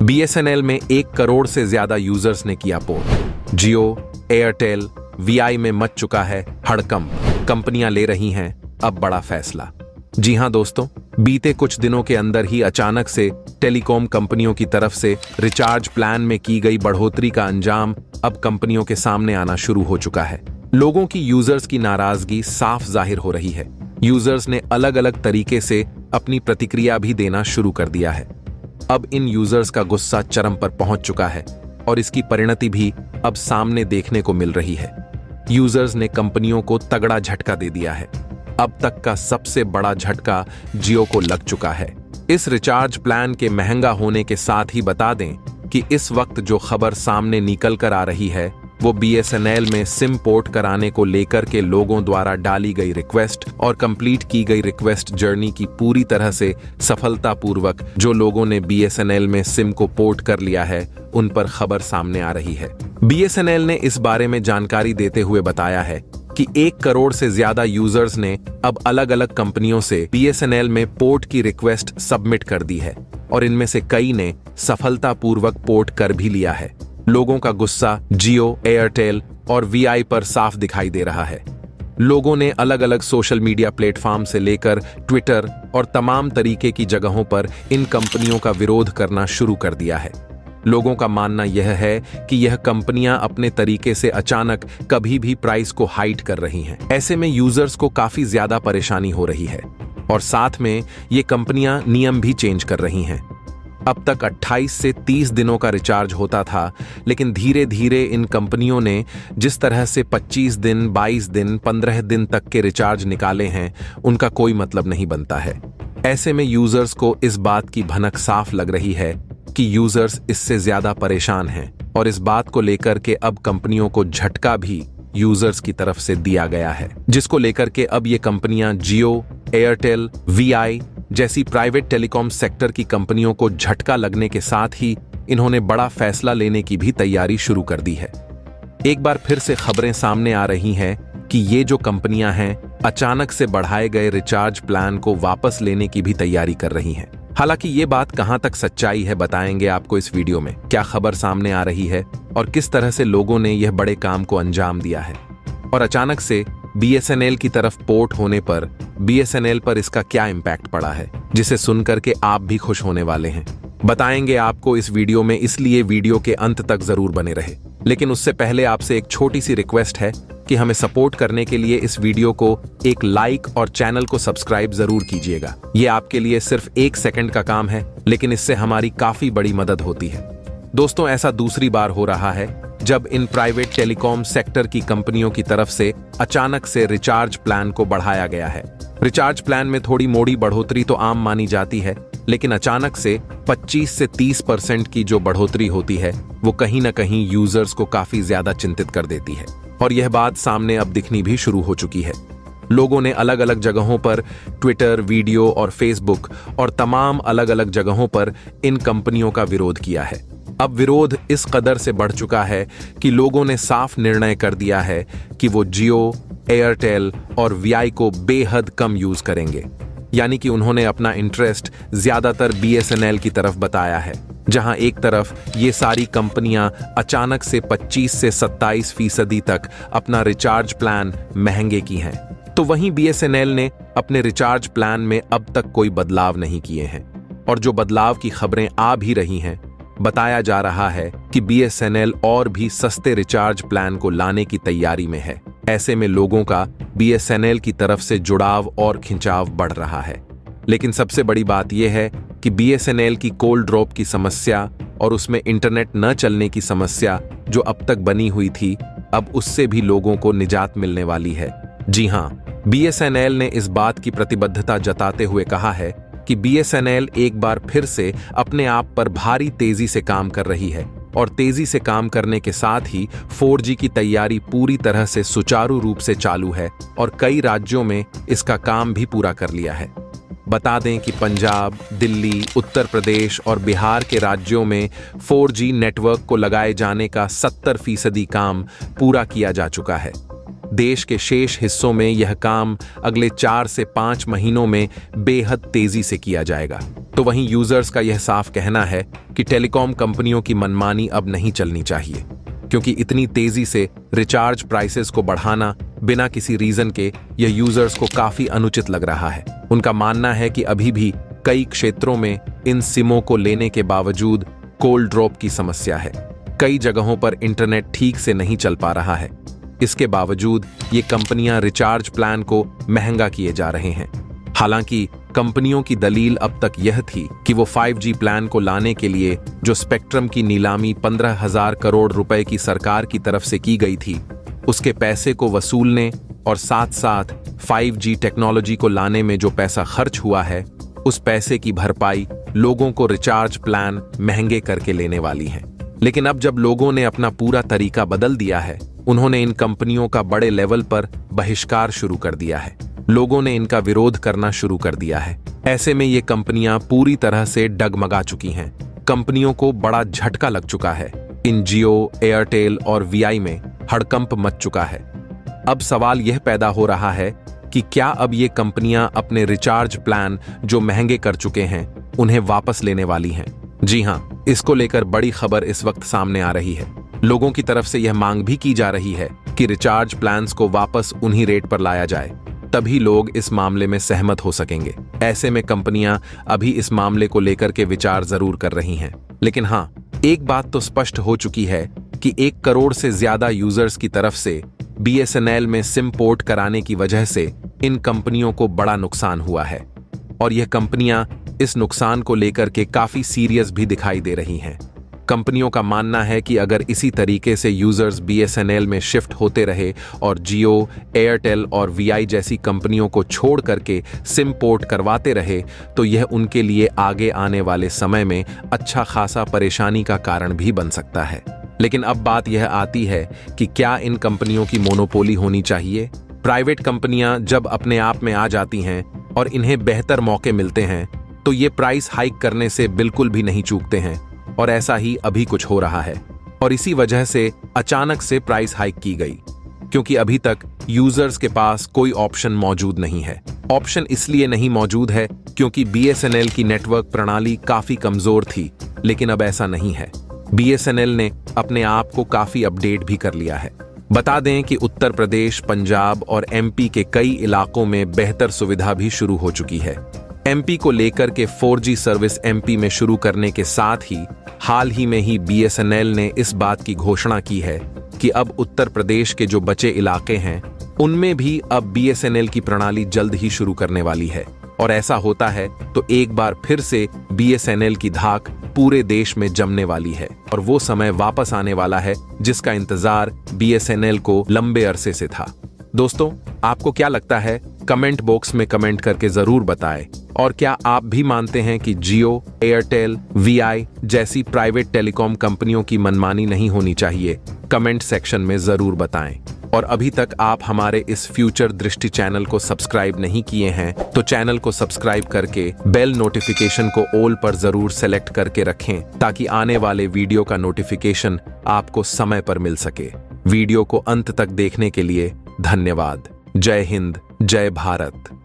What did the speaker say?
BSNL में 1 करोड़ से ज्यादा यूजर्स ने किया पोर्ट। जियो, एयरटेल, वीआई में मच चुका है हड़कंप। कंपनियां ले रही हैं अब बड़ा फैसला। जी हां दोस्तों, बीते कुछ दिनों के अंदर ही अचानक से टेलीकॉम कंपनियों की तरफ से रिचार्ज प्लान में की गई बढ़ोतरी का अंजाम अब कंपनियों के सामने आना शुरू हो चुका है। लोगों की यूजर्स की नाराजगी साफ जाहिर हो रही है। यूजर्स ने अलग अलग तरीके से अपनी प्रतिक्रिया भी देना शुरू कर दिया है। अब इन यूजर्स का गुस्सा चरम पर पहुंच चुका है और इसकी परिणति भी अब सामने देखने को मिल रही है। यूजर्स ने कंपनियों को तगड़ा झटका दे दिया है। अब तक का सबसे बड़ा झटका जियो को लग चुका है। इस रिचार्ज प्लान के महंगा होने के साथ ही बता दें कि इस वक्त जो खबर सामने निकल कर आ रही है वो बीएसएनएल में सिम पोर्ट कराने को लेकर के लोगों द्वारा डाली गई रिक्वेस्ट और कंप्लीट की गई रिक्वेस्ट जर्नी की पूरी तरह से सफलतापूर्वक जो लोगों ने बीएसएनएल में सिम को पोर्ट कर लिया है उन पर खबर सामने आ रही है। बीएसएनएल ने इस बारे में जानकारी देते हुए बताया है कि 1 करोड़ से ज्यादा यूजर्स ने अब अलग अलग कंपनियों से बीएसएनएल में पोर्ट की रिक्वेस्ट सबमिट कर दी है और इनमें से कई ने सफलतापूर्वक पोर्ट कर भी लिया है। लोगों का गुस्सा जियो, एयरटेल और वीआई पर साफ दिखाई दे रहा है। लोगों ने अलग अलग सोशल मीडिया प्लेटफॉर्म से लेकर ट्विटर और तमाम तरीके की जगहों पर इन कंपनियों का विरोध करना शुरू कर दिया है। लोगों का मानना यह है कि यह कंपनियां अपने तरीके से अचानक कभी भी प्राइस को हाइट कर रही हैं। ऐसे में यूजर्स को काफी ज्यादा परेशानी हो रही है और साथ में ये कंपनियां नियम भी चेंज कर रही हैं। अब तक 28 से 30 दिनों का रिचार्ज होता था, लेकिन धीरे धीरे इन कंपनियों ने जिस तरह से 25 दिन, 22 दिन, 15 दिन तक के रिचार्ज निकाले हैं, उनका कोई मतलब नहीं बनता है। ऐसे में यूजर्स को इस बात की भनक साफ लग रही है कि यूजर्स इससे ज्यादा परेशान हैं और इस बात को लेकर के अब कंपनियों को झटका भी यूजर्स की तरफ से दिया गया है, जिसको लेकर के अब ये कंपनियां जियो, एयरटेल, वीआई जैसी प्राइवेट टेलीकॉम सेक्टर की कंपनियों को झटका लगने के साथ ही इन्होंने बड़ा फैसला लेने की भी तैयारी शुरू कर दी है। एक बार फिर से खबरें सामने आ रही हैं कि ये जो कंपनियां हैं अचानक से बढ़ाए गए रिचार्ज प्लान को वापस लेने की भी तैयारी कर रही हैं। हालांकि ये बात कहां तक सच्चाई है बताएंगे आपको इस वीडियो में। क्या खबर सामने आ रही है और किस तरह से लोगों ने यह बड़े काम को अंजाम दिया है और अचानक से बीएसएनएल की तरफ पोर्ट होने पर बीएसएनएल पर इसका क्या इम्पैक्ट पड़ा है, जिसे सुनकर के आप भी खुश होने वाले हैं। बताएंगे आपको इस वीडियो में, इसलिए वीडियो के अंत तक जरूर बने रहे। लेकिन उससे पहले आपसे एक छोटी सी रिक्वेस्ट है कि हमें सपोर्ट करने के लिए इस वीडियो को एक लाइक और चैनल को सब्सक्राइब जरूर कीजिएगा। ये आपके लिए सिर्फ 1 सेकंड का काम है, लेकिन इससे हमारी काफी बड़ी मदद होती है। दोस्तों, ऐसा दूसरी बार हो रहा है जब इन प्राइवेट टेलीकॉम सेक्टर की कंपनियों की तरफ से अचानक से रिचार्ज प्लान को बढ़ाया गया है। रिचार्ज प्लान में थोड़ी मोड़ी बढ़ोतरी तो आम मानी जाती है, लेकिन अचानक से 25 से 30% की जो बढ़ोतरी होती है वो कहीं ना कहीं यूजर्स को काफी ज्यादा चिंतित कर देती है और यह बात सामने अब दिखनी भी शुरू हो चुकी है। लोगों ने अलग अलग जगहों पर ट्विटर, वीडियो और फेसबुक और तमाम अलग अलग जगहों पर इन कंपनियों का विरोध किया है। अब विरोध इस कदर से बढ़ चुका है कि लोगों ने साफ निर्णय कर दिया है कि वो जियो, एयरटेल और वीआई को बेहद कम यूज करेंगे। यानी कि उन्होंने अपना इंटरेस्ट ज्यादातर बीएसएनएल की तरफ बताया है, जहां एक तरफ ये सारी कंपनियां अचानक से 25 से 27% तक अपना रिचार्ज प्लान महंगे की हैं, तो वहीं बीएसएनएल ने अपने रिचार्ज प्लान में अब तक कोई बदलाव नहीं किए हैं। और जो बदलाव की खबरें आ भी रही हैं, बताया जा रहा है कि बीएसएनएल और भी सस्ते रिचार्ज प्लान को लाने की तैयारी में है। ऐसे में लोगों का बीएसएनएल की तरफ से जुड़ाव और खिंचाव बढ़ रहा है। लेकिन सबसे बड़ी बात यह है कि बीएसएनएल की कोल्ड ड्रॉप की समस्या और उसमें इंटरनेट न चलने की समस्या जो अब तक बनी हुई थी, अब उससे भी लोगों को निजात मिलने वाली है। जी हां, बीएसएनएल ने इस बात की प्रतिबद्धता जताते हुए कहा है कि बीएसएनएल एक बार फिर से अपने आप पर भारी तेजी से काम कर रही है और तेजी से काम करने के साथ ही 4G की तैयारी पूरी तरह से सुचारू रूप से चालू है और कई राज्यों में इसका काम भी पूरा कर लिया है। बता दें कि पंजाब, दिल्ली, उत्तर प्रदेश और बिहार के राज्यों में 4G नेटवर्क को लगाए जाने का 70% काम पूरा किया जा चुका है। देश के शेष हिस्सों में यह काम अगले 4 से 5 महीनों में बेहद तेजी से किया जाएगा। तो वहीं यूजर्स का यह साफ कहना है कि टेलीकॉम कंपनियों की मनमानी अब नहीं चलनी चाहिए, क्योंकि इतनी तेजी से रिचार्ज प्राइसेस को बढ़ाना बिना किसी रीजन के यह यूजर्स को काफी अनुचित लग रहा है। उनका मानना है कि अभी भी कई क्षेत्रों में इन सिमों को लेने के बावजूद कोल्ड ड्रॉप की समस्या है। कई जगहों पर इंटरनेट ठीक से नहीं चल पा रहा है। इसके बावजूद ये कंपनियां रिचार्ज प्लान को महंगा किए जा रहे हैं। हालांकि कंपनियों की दलील अब तक यह थी कि वो 5G प्लान को लाने के लिए जो स्पेक्ट्रम की नीलामी 15,000 करोड़ रुपए की सरकार की तरफ से की गई थी, उसके पैसे को वसूलने और साथ साथ 5G टेक्नोलॉजी को लाने में जो पैसा खर्च हुआ है, उस पैसे की भरपाई लोगों को रिचार्ज प्लान महंगे करके लेने वाली है। लेकिन अब जब लोगों ने अपना पूरा तरीका बदल दिया है, उन्होंने इन कंपनियों का बड़े लेवल पर बहिष्कार शुरू कर दिया है। लोगों ने इनका विरोध करना शुरू कर दिया है। ऐसे में ये कंपनियां पूरी तरह से डगमगा चुकी हैं। कंपनियों को बड़ा झटका लग चुका है। इन जियो, एयरटेल और वीआई में हड़कंप मच चुका है। अब सवाल यह पैदा हो रहा है कि क्या अब ये कंपनियां अपने रिचार्ज प्लान जो महंगे कर चुके हैं, उन्हें वापस लेने वाली हैं? जी हां, इसको लेकर बड़ी खबर इस वक्त सामने आ रही है। लोगों की तरफ से यह मांग भी की जा रही है कि रिचार्ज प्लान्स को वापस उन्हीं रेट पर लाया जाए, तभी लोग इस मामले में सहमत हो सकेंगे। ऐसे में कंपनियां अभी इस मामले को लेकर के विचार जरूर कर रही हैं। लेकिन हां, एक बात तो स्पष्ट हो चुकी है कि 1 करोड़ से ज्यादा यूजर्स की तरफ से BSNL में सिम पोर्ट कराने की वजह से इन कंपनियों को बड़ा नुकसान हुआ है और यह कंपनियां इस नुकसान को लेकर के काफी सीरियस भी दिखाई दे रही हैं। कंपनियों का मानना है कि अगर इसी तरीके से यूजर्स BSNL में शिफ्ट होते रहे और जियो, एयरटेल और VI जैसी कंपनियों को छोड़ करके सिम पोर्ट करवाते रहे, तो यह उनके लिए आगे आने वाले समय में अच्छा खासा परेशानी का कारण भी बन सकता है। लेकिन अब बात यह आती है कि क्या इन कंपनियों की मोनोपोली होनी चाहिए? प्राइवेट कंपनियां जब अपने आप में आ जाती हैं और इन्हें बेहतर मौके मिलते हैं, तो ये प्राइस हाइक करने से बिल्कुल भी नहीं चूकते हैं और ऐसा ही अभी कुछ हो रहा है। और इसी वजह से अचानक से प्राइस हाइक की गई, क्योंकि अभी तक यूजर्स के पास कोई ऑप्शन मौजूद नहीं है। ऑप्शन इसलिए नहीं मौजूद है क्योंकि BSNL की नेटवर्क प्रणाली काफी कमजोर थी, लेकिन अब ऐसा नहीं है। BSNL ने अपने आप को काफी अपडेट भी कर लिया है। बता दें कि उत्तर प्रदेश, पंजाब और MP के कई इलाकों में बेहतर सुविधा भी शुरू हो चुकी है। MP को लेकर के 4G सर्विस MP में शुरू करने के साथ ही हाल ही में ही BSNL ने इस बात की घोषणा की है कि अब उत्तर प्रदेश के जो बचे इलाके हैं, उनमें भी अब BSNL की प्रणाली जल्द ही शुरू करने वाली है। और ऐसा होता है तो एक बार फिर से BSNL की धाक पूरे देश में जमने वाली है और वो समय वापस आने वाला है जिसका इंतजार BSNL को लंबे अरसे से था। दोस्तों, आपको क्या लगता है? कमेंट बॉक्स में कमेंट करके जरूर बताएं। और क्या आप भी मानते हैं कि जियो, एयरटेल, VI जैसी प्राइवेट टेलीकॉम कंपनियों की मनमानी नहीं होनी चाहिए? कमेंट सेक्शन में जरूर बताएं। और अभी तक आप हमारे इस फ्यूचर दृष्टि चैनल को सब्सक्राइब नहीं किए हैं, तो चैनल को सब्सक्राइब करके बेल नोटिफिकेशन को ऑल पर जरूर सेलेक्ट करके रखें, ताकि आने वाले वीडियो का नोटिफिकेशन आपको समय पर मिल सके। वीडियो को अंत तक देखने के लिए धन्यवाद। जय हिंद, जय भारत।